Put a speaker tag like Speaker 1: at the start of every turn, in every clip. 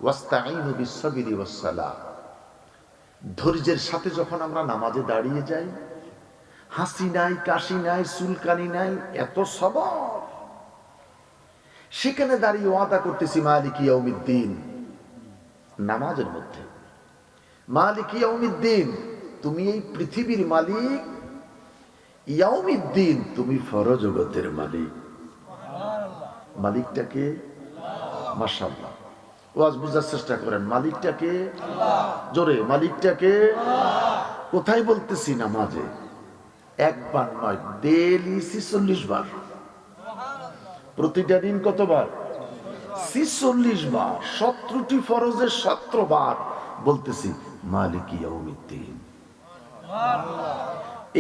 Speaker 1: ওয়াস্তাঈনু বিস-সাবরি ওয়াস-সালাহ। ধৈর্যের সাথে যখন আমরা নামাজে দাঁড়িয়ে যাই, হাসি নাই, কাশি নাই, চুলকানি নাই, এত সবর, সেখানে দাঁড়িয়ে ওয়াদা করতেছি মালিক ইয়াউমিদ্দিন, নামাজের মধ্যে মালিক ইয়াউমিদ্দিন, তুমি এই পৃথিবীর মালিক, ইয়াউমিদ্দিন তুমি ফরজগতের মালিক। মালিকটাকে মাশাআল্লাহ ওয়াজ বুঝার চেষ্টা করেন, মালিকটাকে জোরে, মালিকটাকে কোথায় বলতেছি? নামাজে। একবার নয়, ডেইলি 46 বার। প্রতিটা দিন কতবার? 46 বার। 17টি ফরজের 17 বার বলতেছি মালিক ইয়াউমিদ্দিন।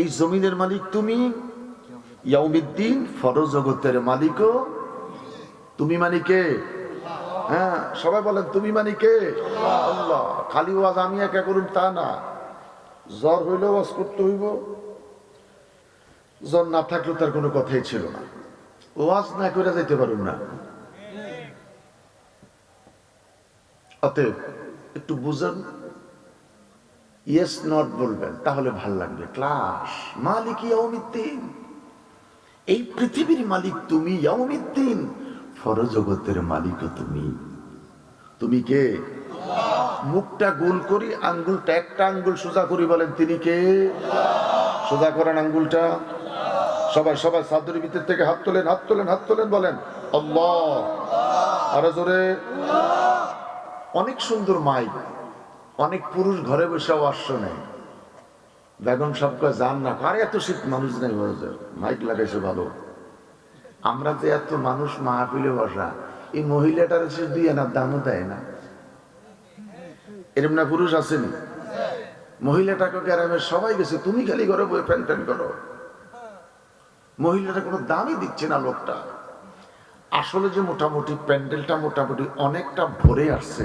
Speaker 1: এই জমিনের মালিক তুমি, ইয়াউমিদ্দিন ফরজ জগতের মালিকও তুমি। মানে কে? হ্যাঁ, সবাই বলেন তুমি মানে কে? আল্লাহ। খালি ওয়াজ আমি একা করুন তা না, জ্বর হইলেও ওয়াজ করতে হইব, জ্বর না থাকলেও তার কোনো কথাই ছিল না, ওয়াজ না করে যাইতে পারুন না। অতএব একটু বুঝেন, ইয়েস নট বলবেন, তাহলে ভাল লাগবে। ক্লাস মালিক ইয়াউমিদ্দিন, এই পৃথিবীর মালিক তুমি, ইয়াউমিদ্দিন ফরজগতের মালিকও তুমি। তুমি কে? মুখটা গোল করি, আঙ্গুলটা একটা আঙ্গুল সোজা করি, বলেন তিনি কে? সোজা করেন আঙ্গুলটা। সবাই সবাই সাদরের ভিতর থেকে হাত তোলেন, হাত তোলেন, হাত তোলেন, বলেন আল্লাহ। আরো জোরে। অনেক সুন্দর মাইক, অনেক পুরুষ ঘরে বসে ওয়াজ শোনে। বেগম সব কয় যান না, আরে এত শীত মানুষ নেই, মাইক লাগাইছে ভালো। আমরা যে এত মানুষ মাহফিলে বসা, এই মহিলাটার সে দুই আনার দামও দেয় না। এরম না পুরুষ আসেনি? মহিলাটাকে গ্রামের সবাই গেছে, তুমি খালি ঘরে বই ফ্যান ফ্যান করো। মহিলাটা কোনো দামই দিচ্ছে না লোকটা। আসলে যে মোটামুটি প্যান্ডেলটা মোটামুটি অনেকটা ভরে আসছে,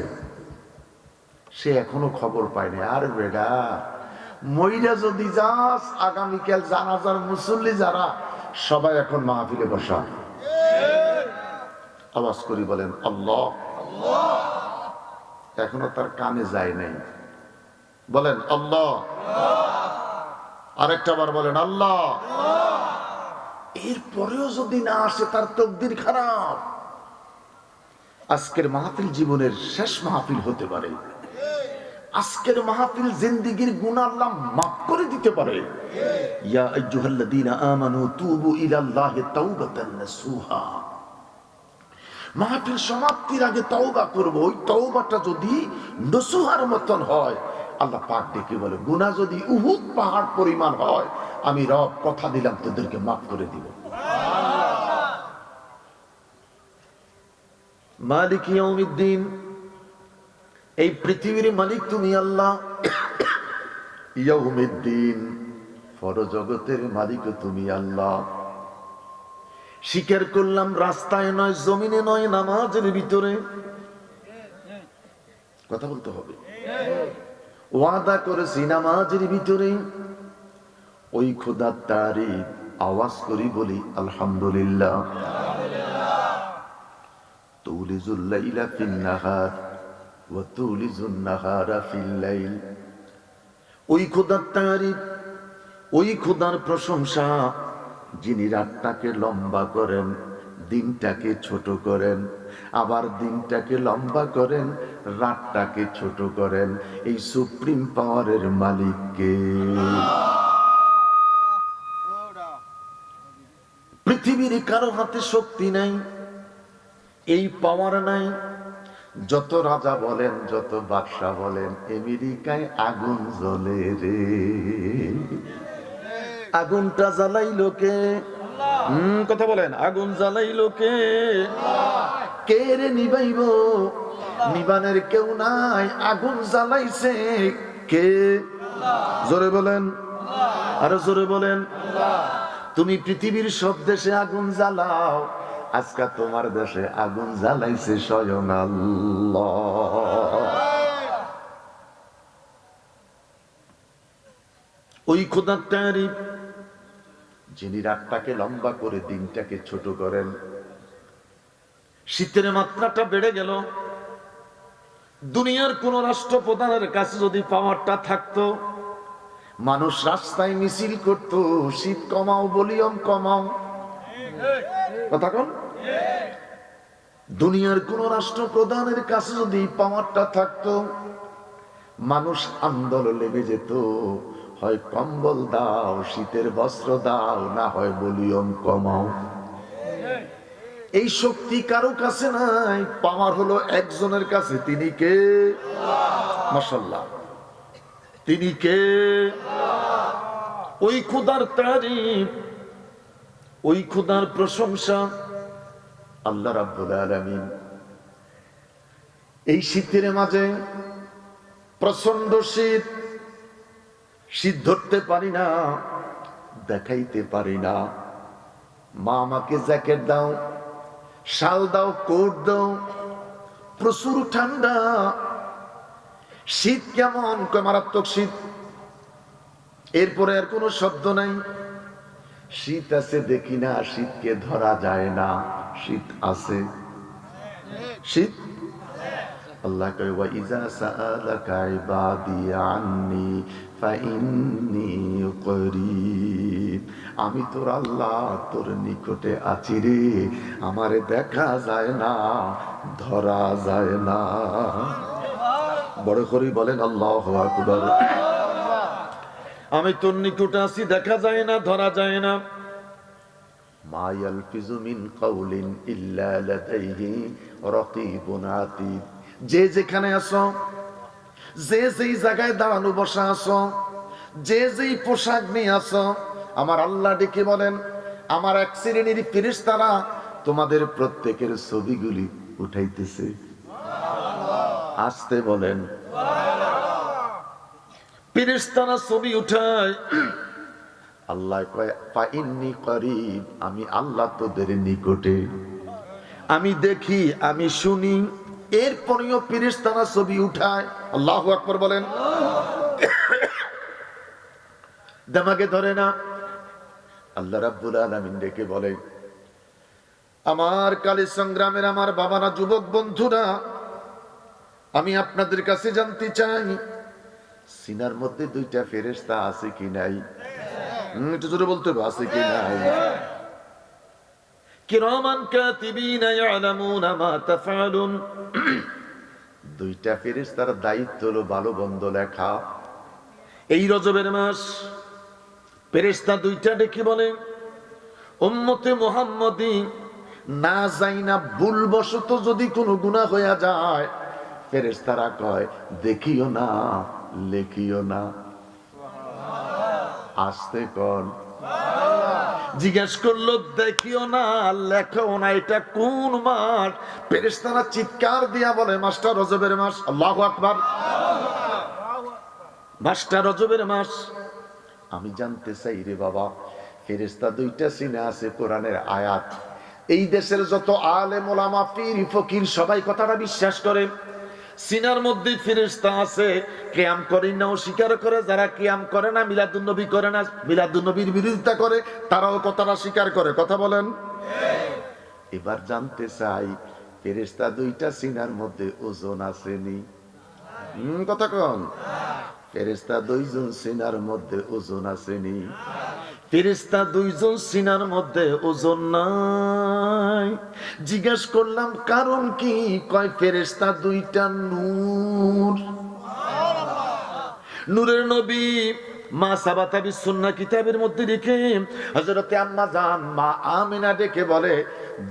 Speaker 1: সে এখনো খবর পায়নি। আর বেডা মহিলা যদি যাস, আগামীকাল জানাজার মুসল্লি যারা সবাই এখন মাহফিলে বসা। আওয়াজ করি বলেন আল্লাহ। এখনো তার কানে যায় নাই, বলেন আল্লাহ। আরেকটা বার বলেন আল্লাহ। এরপরেও যদি না আসে, তার তকদির খারাপ। আজকের মাহফিল জীবনের শেষ মাহফিল হতে পারে। আজকের মাহফিল জিন্দেগীর গুনাহ আল্লাহ মাফ করে দিতে পারে। ইয়া আইয়ুহাল্লাযীনা আমানু তুবু ইলাল্লাহি তাওবাতান নাসুহা। মাহফিল সমাপ্তির আগে তওবা করব, ওই তওবাটা যদি নসুহার মতন হয়, আল্লাহ পাক ডেকে বলে গুনাহ যদি উহুদ পাহাড় পরিমাণ হয়, আমি রব কথা দিলাম তোদেরকে মাফ করে দিব। মালিক ইয়াউমিদ্দিন, এই পৃথিবীর মালিক তুমি আল্লাহ। ইয়াউমিদ্দিন ফরজগতের মালিক তুমি আল্লাহ। স্বীকার করলাম, রাস্তায় নয়, জমিনে নয়, নামাজের ভিতরে। কথা বলতে হবে। ওয়াদা করেছি নামাজের ভিতরে ওই খোদার তারিফ আওয়াজ করি বলি আলহামদুলিল্লাহ। তুলিজুল লাইলা ফিন নাহার ওয়া তুলিজুন নাহারা ফিল লাইল। ওই খোদার তারিফ, ওই খোদার প্রশংসা, যিনি রাতটাকে লম্বা করেন, দিনটাকে ছোট করেন, আবার দিনটাকে লম্বা করেন, রাতটাকে ছোট করেন। এই সুপ্রিম পাওয়ারের মালিককে। পৃথিবীর কারো হাতে শক্তি নাই, এই পাওয়ার নাই। যত রাজা বলেন, যত বাদশা বলেন, আমেরিকায় আগুন জ্বলে রে, আগুনটা জ্বালাইলো কে? কথা বলেন, আগুন জ্বালাইলো কে? কে রে নিবাইব? নিবানের কেউ নাই, আগুন জ্বালাইছে কে? জোরে বলেন, আরো জোরে বলেন। তুমি পৃথিবীর সব দেশে আগুন জ্বালাও, আজকে তোমার দেশে আগুন জ্বালাইছে স্বয়ং আল্লাহ। ওই খোদার তারিফ, যিনি রাতটাকে লম্বা করে দিনটাকে ছোট করেন। শীতের মাত্রাটা বেড়ে গেল, দুনিয়ার কোন রাষ্ট্রপ্রধানের কাছে যদি পাওয়ারটা থাকতো, মানুষ রাস্তায় মিছিল করত, শীত কমাও, ভলিউম কমাও। কথা কোন? দুনিয়ার কোন রাষ্ট্রপ্রধানের কাছে যদি পাওয়ারটা থাকতো, মানুষ আন্দোলনে লেগে যেত, হয় কম্বল দাও, শীতের বস্ত্র দাও, না হয় ভলিউম কমাও। এই শক্তি কারো কাছে নাই, পাওয়ার হলো একজনের কাছে। তিনি কে? মাশাআল্লাহ, তিনি কে? ওই খোদার তারিফ, ওই খোদার প্রশংসা আল্লাহ রাব্বুল আলামিন এই শীতের মাঝে, প্রচন্ড শীত, শীত ধরতে পারি না, দেখাইতে পারি না। মা আমাকে জ্যাকেট দাও, শাল দাও, কোট দাও, প্রচুর ঠান্ডা। শীত কেমন? মারাত্মক শীত। এরপরে আর কোনো শব্দ নাই। শীত আছে দেখি না, শীতকে ধরা যায় না। শীত আছে, শীত। আল্লাহ কয় ওয়া ইজা সাআলাকা ইবাদি আন্নি ফাইন্নী করিব। আমি তোর আল্লাহ, তোর নিকটে আছি রে, আমারে দেখা যায় না, ধরা যায় না। বড় করে বলেন আল্লাহু আকবার। আমি তোর নিকটে আছি, দেখা যায় না, ধরা যায় না। মা ইয়ালফিজু মিন কাউলিন ইল্লা লাদাইহি রাকিবুন আতীদ। যে যেখানে আছো, যে যেই জায়গায় দাঁড়ানো বসা আছো, যে যেই পোশাক নিয়ে আছো, আমার আল্লাহ ডেকে বলেন, আমার এক শ্রেণীর ফেরেশতারা তোমাদের প্রত্যেকের ছবিগুলি উঠাইতেছে। আসতে বলেন, ফেরেশতারা ছবি উঠায়। আল্লাহ কয় ফাইন্নী করিব, আমি আল্লাহ তোদের নিকটে, আমি দেখি, আমি শুনি। এরপরেও ফেরেশতারা ছবি উঠায়। আল্লাহু আকবার বলেন। দামাকে ধরে না। আল্লাহ রাব্বুল আলামিন ডেকে বলে, আমার কালী সংগ্রামের আমার বাবারা, যুবক বন্ধুরা, আমি আপনাদের কাছে জানতে চাই, সিনার মধ্যে দুইটা ফেরেশতা আছে কি নাই? একটু জোরে বলতে হবে, আছে কি নাই? কিরামান কাতিবিনা ইয়ালামুনা মা তাফআলুন। দুইটা ফেরেশতার দায়িত্ব হলো ভালো মন্দ লেখা। এই রজবের মাস ফেরেশতা দুইটা ডেকে বলে, উম্মতে মুহাম্মাদি না যাইনা ভুলবশত যদি কোনো গুনাহ হইয়া যায়, ফেরেশতারা কয় দেখিও না, লেখিও না। আসতে কোন? জিজ্ঞেস করলো দেখিও না, লেখো না, এটা কোন মাস? ফেরেশতারা চিৎকার দিয়া বলে, মাস্টার রজবের মাস। আল্লাহু আকবার। মাস্টার রজবের মাস। আমি জানতে চাই রে বাবা, ফেরেশতা দুইটা সিনে আছে কোরআনের আয়াত। এই দেশের যত আলেম ওলামা, পীর ফকির সবাই কথাটা বিশ্বাস করে, সিনার মধ্যে ফেরেশতা আছে। কিয়াম করে না স্বীকার করে, যারা কিয়াম করে না, মিলাদুন নবী করে না, মিলাদুন নবীর বিরোধিতা করে, তারাও কথাটা স্বীকার করে। কথা বলেন। এবার জানতে চাই, ফেরেশতা দুইটা সিনার মধ্যে ওজন আসেনি? কথা কন। ফেরেশতা দুইজন সিনার মধ্যে ওজন আসেনি? ফেরেশতা দুইজন সিনার মধ্যে ওজন নাই। জিজ্ঞেস করলাম কারণ কি? কয় ফেরেশতা দুইটা নূর। নূরের নবী মা সাবাতা বিসুন্নাহ কিতাবের মধ্যে লিখে হযরতে আম্মা জান মা আমিনা ডেকে বলে,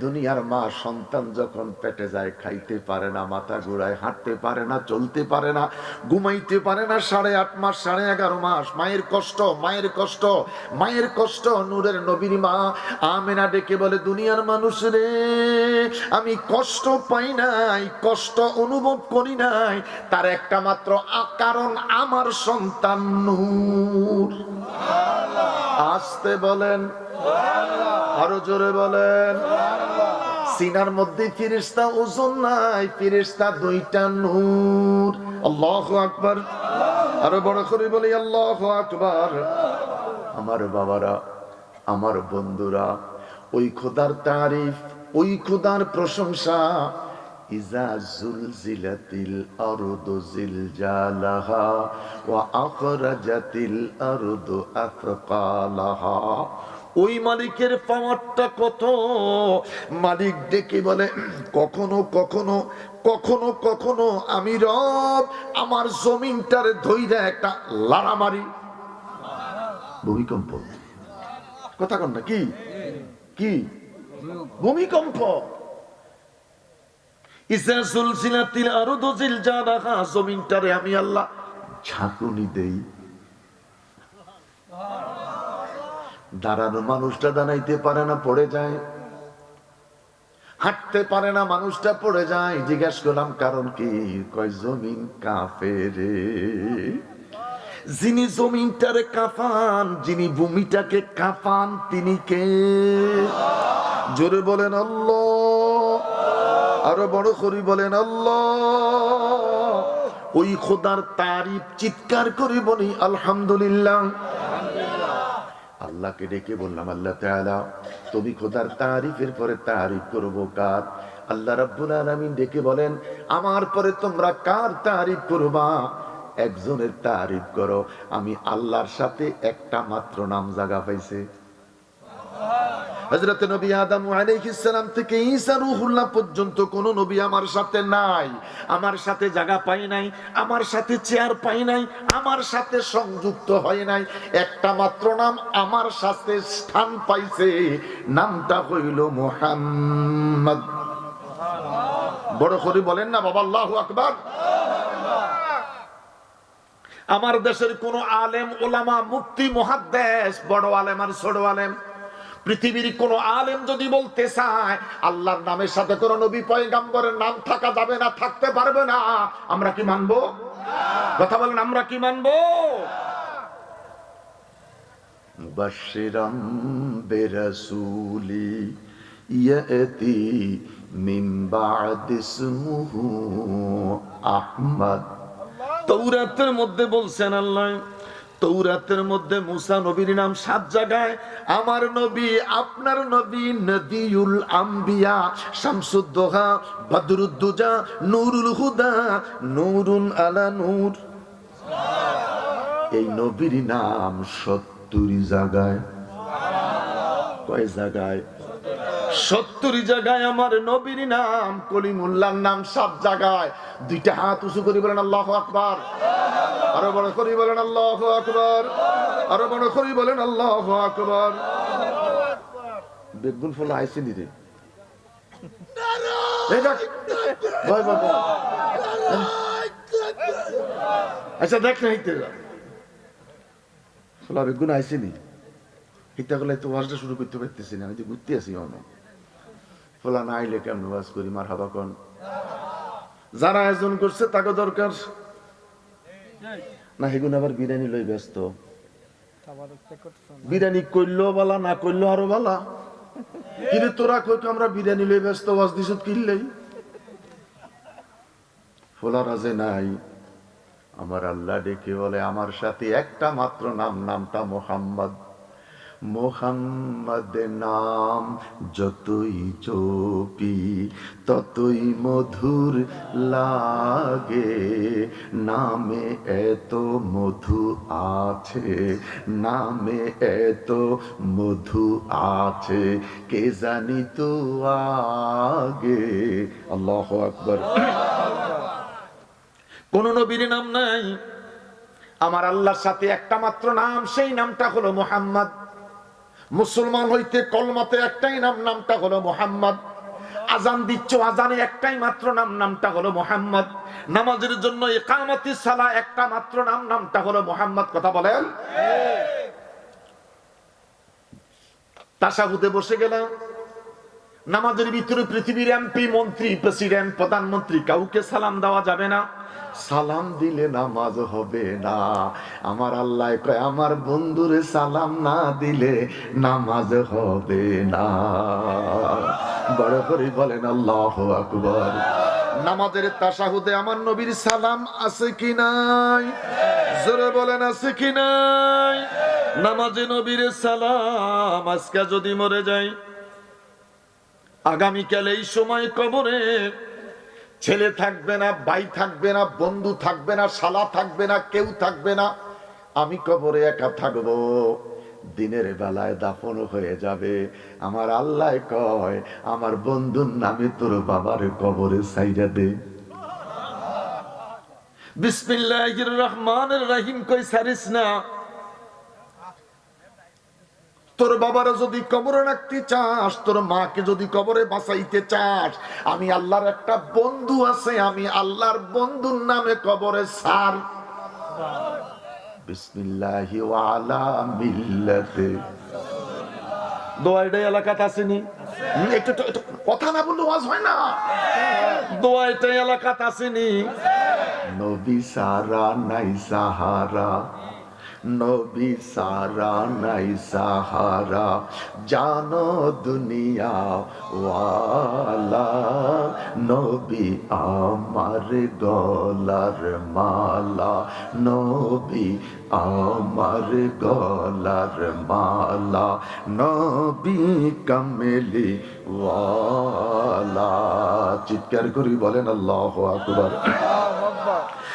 Speaker 1: দুনিয়ার মা সন্তান যখন পেটে যায়, খাইতে পারে না, মাথা ঘুরায়, হাঁটতে পারে না, চলতে পারে না, ঘুমাইতে পারে না, 8.5 মাস 11.5 মাস মায়ের কষ্ট, মায়ের কষ্ট, মায়ের কষ্ট। নূরের নবীর মা আমিনা ডেকে বলে, দুনিয়ার মানুষ রে, আমি কষ্ট পাই নাই, কষ্ট অনুভব করি নাই, তার একটা মাত্র কারণ, আমার সন্তান নূর। আসতে বলেন, আরো জোরে বলেন। সিনার মধ্যে ফেরেশতা ওজন নাই, ফেরেশতা দুইটা নূর। আল্লাহু আকবার। আরো বড় করে বলি আল্লাহু আকবার। আমার বাবারা, আমার বন্ধুরা, ওই খোদার তারিফ, ওই খোদার প্রশংসা ইজা জুলজিলাতিল আরদু জিলজালাহা ওয়া আখরাজাতিল আরদু আথকালাহা। ওই মালিকের পাওয়ারটা কত! মালিক ডেকে বলে, কখনো কখনো কখনো কখনো আমি রব আমার জমিনটারে ধইরা একটা লাড়া মারি, ভূমিকম্প। কথা কন না, কি কি ভূমিকম্প। ইজা জুলজিলাতিল আরদু জিলজালাহা, জমিনটারে আমি আল্লাহ ঝাঁকুনি দেই। দাঁড়ানো মানুষটা দাঁড়াইতে পারে না, পড়ে যায়। হাঁটতে পারে না, মানুষটা পড়ে যায়। জিজ্ঞেস করলাম কারণ কি? কয় জমিন কাঁপে রে। যিনি জমিনটারে কাঁপান, যিনি ভূমিটাকে কাঁপান, তিনি কে? জোরে বলেন আল্লাহ, আরো বড় করে বলেন আল্লাহ। ওই খোদার তারিফ চিৎকার করে বলি আলহামদুলিল্লাহ। আল্লাহকে ডেকে বললাম, আল্লাহ তাআলা তুমি খোদার তারিফের পরে তারিফ করবো কার? আল্লাহ রাব্বুল আলামিন ডেকে বলেন, আমার পরে তোমরা কার তারিফ করবা? একজনের তারিফ করো। আমি আল্লাহর সাথে একটা মাত্র নাম জায়গা পাইছে। হযরত নবী আদম আলাইহিস সালাম থেকে ঈসা রূহুল্লাহ পর্যন্ত কোন নবী আমার সাথে নাই, আমার সাথে জায়গা পাই নাই, আমার সাথে চেয়ার পাই নাই, আমার সাথে সংযুক্ত হয় নাই। একটা মাত্র নাম আমার সাথে স্থান পাইছে, নামটা হইল মুহাম্মদ। বড় করে বলেন না বাবা, আল্লাহু আকবার। আমার দেশের কোন আলেম ওলামা মুফতি মুহাদ্দিস, বড় আলেম আর ছোট আলেম, পৃথিবীর কোন আলেম যদি বলতে চায় আল্লাহর নামের সাথে কোন নবী পয়গম্বরের নাম থাকা যাবে না, থাকতে পারবে না, আমরা কি মানবো? কথা বলেন, আমরা কি মানবো? মুবাশশিরাম বিরাসূলি ইয়াতি মিন বা'দি ইসমুহু আহমদ। তাওরাতের মধ্যে বলছেন আল্লাহ, তাওরাতের মধ্যে মুসা নবীর নাম 7 জায়গায়। আমার নবী, আপনার নবী নবিউল আম্বিয়া, শামসুদ্দোহা, বদরুদ্দুজা, নূরুল হুদা, নূরুন আলা নূর। এই নবীর নাম 70 জায়গায়। কয় জায়গায়? 70 জায়গায় আমার নবীর নাম। কলিমুল্লাহর নাম 7 জায়গায়। দুইটা হাত উঁচু করে বলেন আল্লাহু আকবার। আরো বড় করে বলেন আল্লাহু আকবার। আরো বড় করে বলেন আল্লাহু আকবার। বেগুন ফুল আইসি নি রে। ভাই বাবা, আচ্ছা দেখ না হিতে ফুলা বেগুন আইসি নি। হিতা গেলে তো ওয়াজটা শুরু করতে পারতেছি না, আমি তো ঘুরতে আসি। ফুলা না আইলে কেমন ওয়াজ করি? মার হাবা কন। যারা আয়োজন করছে তাকে দরকার না, হেগুন আবার বিরিয়ানি লই ব্যস্ত। বিরিয়ানি করলো বালা, না করলো আরো বালা। কিন্তু তোরা কই আমরা বিরিয়ানি লই ব্যস্ত, ওয়াজ দিছত কিনলেই। ফোলা রাজে নাই। আমার আল্লাহ ডেকে বলে, আমার সাথে একটা মাত্র নাম, নামটা মুহাম্মদ। মুহাম্মদের নাম যতই জপি ততই মধুর লাগে, নামে এত মধু আছে, নামে এত মধু আছে, কে জানি তো আগে। আল্লাহু আকবার। কোন নবীর নাম নাই, আমার আল্লাহর সাথে একটা মাত্র নাম, সেই নামটা হলো মুহাম্মদ। মুসলমান হইতে কলমাতে একটাই নাম, নামটা হলো মুহাম্মদ। আজান দিচ্ছ, আজানে একটাই মাত্র নাম, নামটা হলো মুহাম্মদ। নামাজের জন্য ইকামতিস সালাহ একটা মাত্র নাম, নামটা হলো মুহাম্মদ। কথা বলেন। তাশাহুদে বসে গেলাম, নামাজের ভিতরে পৃথিবীর এমপি, মন্ত্রী, প্রেসিডেন্ট, প্রধানমন্ত্রী কাউকে সালাম দেওয়া যাবে না। সালাম দিলে নামাজ হবে না। আমার আল্লাহ কয়, আমার বন্ধুরে সালাম না দিলে নামাজ হবে না। বড় করে বলেন আল্লাহু আকবার। নামাজের তাশাহুদে আমার নবীর সালাম আছে কি নাই? জোরে বলেন আছে কি নাই? নামাজে নবীর সালাম। আজকে যদি মরে যাই, আগামীকাল এই সময় কবরে ছেলে থাকবে না, ভাই থাকবে না, বন্ধু থাকবে না, শালা থাকবে না, কেউ থাকবে না, আমি কবরে একা থাকবো। দিনের বেলায় দাফন হয়ে যাবে। আমার আল্লাহ কয়, আমার বন্ধুর নামে তোর বাবার কবরে সাইরা দে। বিসমিল্লাহির রহমানির রহিম কই সারিস না। তোর বাবারা যদি কবরে রাখতে চাস, তোর মাকে যদি কবরে বাঁচাইতে চাস, আমি আল্লাহর একটা বন্ধু আছে, আমি আল্লাহর বন্ধুর নামে কবরে সার। বিসমিল্লাহি ওয়া আলা মিল্লাতে। দোয়াইটা এলাকাতে আসেনি? একটু কথা না বললে ওয়াজ হয় না। দোয়াইটা এলাকাতে আসেনি? নবী সারা নাই সাহারা, নবী সারা নাই সাহারা, জানো দুনিয়া ওয়ালা, নবী আমার গলার মালা, নবী আমার গলার মালা, নবী কামেলি ওয়ালা। চিৎকার করি বলেন আল্লাহু আকবার।